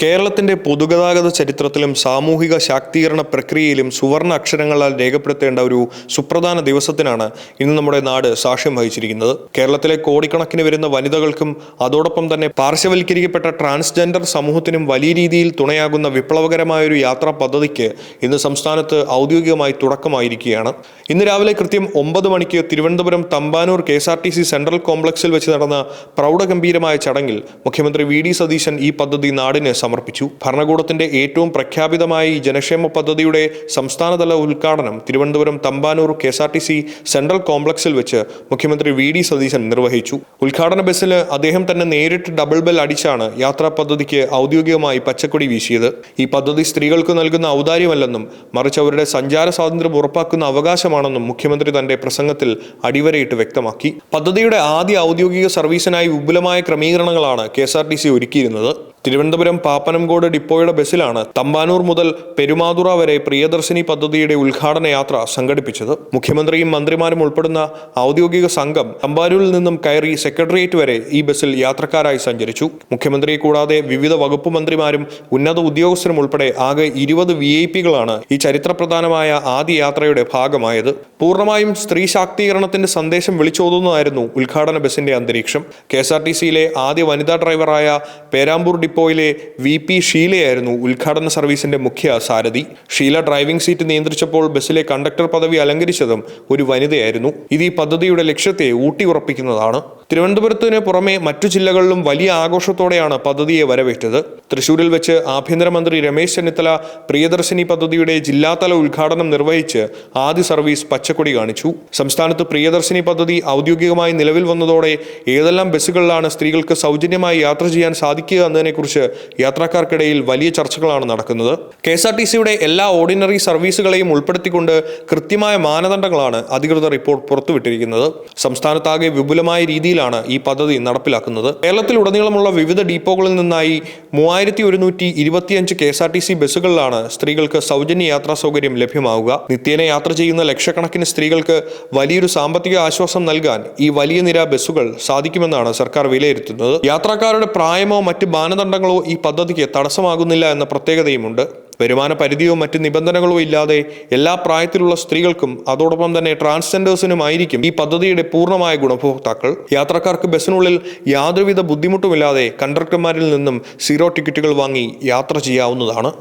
കേരളത്തിന്റെ പൊതുഗതാഗത ചരിത്രത്തിലും സാമൂഹിക ശാക്തീകരണ പ്രക്രിയയിലും സുവർണ അക്ഷരങ്ങളാൽ രേഖപ്പെടുത്തേണ്ട ഒരു സുപ്രധാന ദിവസത്തിനാണ് ഇന്ന് നമ്മുടെ നാട് സാക്ഷ്യം വഹിച്ചിരിക്കുന്നത്. കേരളത്തിലെ കോടിക്കണക്കിന് വരുന്ന വനിതകൾക്കും അതോടൊപ്പം തന്നെ പാർശ്വവൽക്കരിക്കപ്പെട്ട ട്രാൻസ്ജെൻഡർ സമൂഹത്തിനും വലിയ രീതിയിൽ തുണയാകുന്ന വിപ്ലവകരമായൊരു യാത്രാ പദ്ധതിക്ക് ഇന്ന് സംസ്ഥാനത്ത് ഔദ്യോഗികമായി തുടക്കമായിരിക്കുകയാണ്. ഇന്ന് രാവിലെ കൃത്യം 9 മണിക്ക് തിരുവനന്തപുരം തമ്പാനൂർ KSRTC സെൻട്രൽ കോംപ്ലക്സിൽ വെച്ച് നടന്ന പ്രൗഢഗംഭീരമായ ചടങ്ങിൽ മുഖ്യമന്ത്രി VD സതീശൻ ഈ പദ്ധതി നാടിന് സമർപ്പിച്ചു. ഭരണകൂടത്തിന്റെ ഏറ്റവും പ്രഖ്യാപിതമായ ഈ ജനക്ഷേമ പദ്ധതിയുടെ സംസ്ഥാനതല ഉദ്ഘാടനം തിരുവനന്തപുരം തമ്പാനൂർ KSRTC സെൻട്രൽ കോംപ്ലക്സിൽ വെച്ച് മുഖ്യമന്ത്രി VD സതീശൻ നിർവഹിച്ചു. ഉദ്ഘാടന ബസ്സിൽ അദ്ദേഹം തന്നെ നേരിട്ട് ഡബിൾ ബെൽ അടിച്ചാണ് യാത്രാ പദ്ധതിക്ക് ഔദ്യോഗികമായി പച്ചക്കൊടി വീശിയത്. ഈ പദ്ധതി സ്ത്രീകൾക്ക് നൽകുന്ന ഔദാര്യമല്ലെന്നും മറിച്ച് അവരുടെ സഞ്ചാര സ്വാതന്ത്ര്യം ഉറപ്പാക്കുന്ന അവകാശമാണെന്നും മുഖ്യമന്ത്രി തന്റെ പ്രസംഗത്തിൽ അടിവരയിട്ട് വ്യക്തമാക്കി. പദ്ധതിയുടെ ആദ്യ ഔദ്യോഗിക സർവീസിനായി വിപുലമായ ക്രമീകരണങ്ങളാണ് KSRTC ഒരുക്കിയിരുന്നത്. തിരുവനന്തപുരം പാപ്പനംകോട് ഡിപ്പോയുടെ ബസ്സിലാണ് തമ്പാനൂർ മുതൽ പെരുമാതുറ വരെ പ്രിയദർശിനി പദ്ധതിയുടെ ഉദ്ഘാടന യാത്ര സംഘടിപ്പിച്ചത്. മുഖ്യമന്ത്രിയും മന്ത്രിമാരും ഉൾപ്പെടുന്ന ഔദ്യോഗിക സംഘം തമ്പാനൂരിൽ നിന്നും കയറി സെക്രട്ടേറിയറ്റ് വരെ ഈ ബസ്സിൽ യാത്രക്കാരായി സഞ്ചരിച്ചു. മുഖ്യമന്ത്രിയെ കൂടാതെ വിവിധ വകുപ്പ് മന്ത്രിമാരും ഉന്നത ഉദ്യോഗസ്ഥരും ഉൾപ്പെടെ ആകെ 20 VIP-കളാണ് ഈ ചരിത്രപ്രധാനമായ ആദ്യ യാത്രയുടെ ഭാഗമായത്. പൂർണ്ണമായും സ്ത്രീ ശാക്തീകരണത്തിന്റെ സന്ദേശം വിളിച്ചോതുന്നതായിരുന്നു ഉദ്ഘാടന ബസ്സിന്റെ അന്തരീക്ഷം. KSRTCയിലെ ആദ്യ വനിതാ ഡ്രൈവറായ പേരാമ്പൂർ ഡിപ്പോയിലെ VP ഷീലയായിരുന്നു ഉദ്ഘാടന സർവീസിന്റെ മുഖ്യ സാരഥി. ഷീല ഡ്രൈവിംഗ് സീറ്റ് നിയന്ത്രിച്ചപ്പോൾ ബസ്സിലെ കണ്ടക്ടർ പദവി അലങ്കരിച്ചതും ഒരു വനിതയായിരുന്നു. ഇത് ഈ പദ്ധതിയുടെ ലക്ഷ്യത്തെ ഊട്ടിയുറപ്പിക്കുന്നതാണ്. തിരുവനന്തപുരത്തിന് പുറമെ മറ്റു ജില്ലകളിലും വലിയ ആഘോഷത്തോടെയാണ് പദ്ധതിയെ വരവേറ്റത്. തൃശൂരിൽ വെച്ച് ആഭ്യന്തരമന്ത്രി രമേശ് ചെന്നിത്തല പ്രിയദർശിനി പദ്ധതിയുടെ ജില്ലാതല ഉദ്ഘാടനം നിർവഹിച്ച് ആദ്യ സർവീസ് പച്ചക്കൊടി കാണിച്ചു. സംസ്ഥാനത്ത് പ്രിയദർശിനി പദ്ധതി ഔദ്യോഗികമായി നിലവിൽ വന്നതോടെ ഏതെല്ലാം ബസ്സുകളിലാണ് സ്ത്രീകൾക്ക് സൗജന്യമായി യാത്ര ചെയ്യാൻ സാധിക്കുക എന്നതിനെക്കുറിച്ച് യാത്രക്കാർക്കിടയിൽ വലിയ ചർച്ചകളാണ് നടക്കുന്നത്. KSRTCയുടെ എല്ലാ ഓർഡിനറി സർവീസുകളെയും ഉൾപ്പെടുത്തിക്കൊണ്ട് കൃത്യമായ മാനദണ്ഡങ്ങളാണ് അധികൃതർ ഇപ്പോൾ പുറത്തുവിട്ടിരിക്കുന്നത്. സംസ്ഥാനത്താകെ വിപുലമായ രീതിയിലാണ് ഈ പദ്ധതി നടപ്പിലാക്കുന്നത്. കേരളത്തിലുടനീളമുള്ള വിവിധ ഡിപ്പോകളിൽ നിന്നായി 3125 KSRTC ബസ്സുകളിലാണ് സ്ത്രീകൾക്ക് സൗജന്യ യാത്രാ സൗകര്യം ലഭ്യമാവുക. നിത്യേന യാത്ര ചെയ്യുന്ന ലക്ഷക്കണക്കിന് സ്ത്രീകൾക്ക് വലിയൊരു സാമ്പത്തിക ആശ്വാസം നൽകാൻ ഈ വലിയ നിര ബസ്സുകൾ സാധിക്കുമെന്നാണ് സർക്കാർ വിലയിരുത്തുന്നത്. യാത്രക്കാരുടെ പ്രായമോ മറ്റ് മാനദണ്ഡങ്ങളോ ഈ പദ്ധതിക്ക് തടസ്സമാകുന്നില്ല എന്ന പ്രത്യേകതയുമുണ്ട്. വരുമാന പരിധിയോ മറ്റ് നിബന്ധനകളോ ഇല്ലാതെ എല്ലാ പ്രായത്തിലുള്ള സ്ത്രീകൾക്കും അതോടൊപ്പം തന്നെ ട്രാൻസ്ജെൻഡേഴ്സിനുമായിരിക്കും ഈ പദ്ധതിയുടെ പൂർണ്ണമായ ഗുണഭോക്താക്കൾ. യാത്രക്കാർക്ക് ബസ്സിനുള്ളിൽ യാതൊരുവിധ ബുദ്ധിമുട്ടുമില്ലാതെ കണ്ടക്ടർമാരിൽ നിന്നും 0 ടിക്കറ്റുകൾ വാങ്ങി യാത്ര ചെയ്യാവുന്നതാണ്.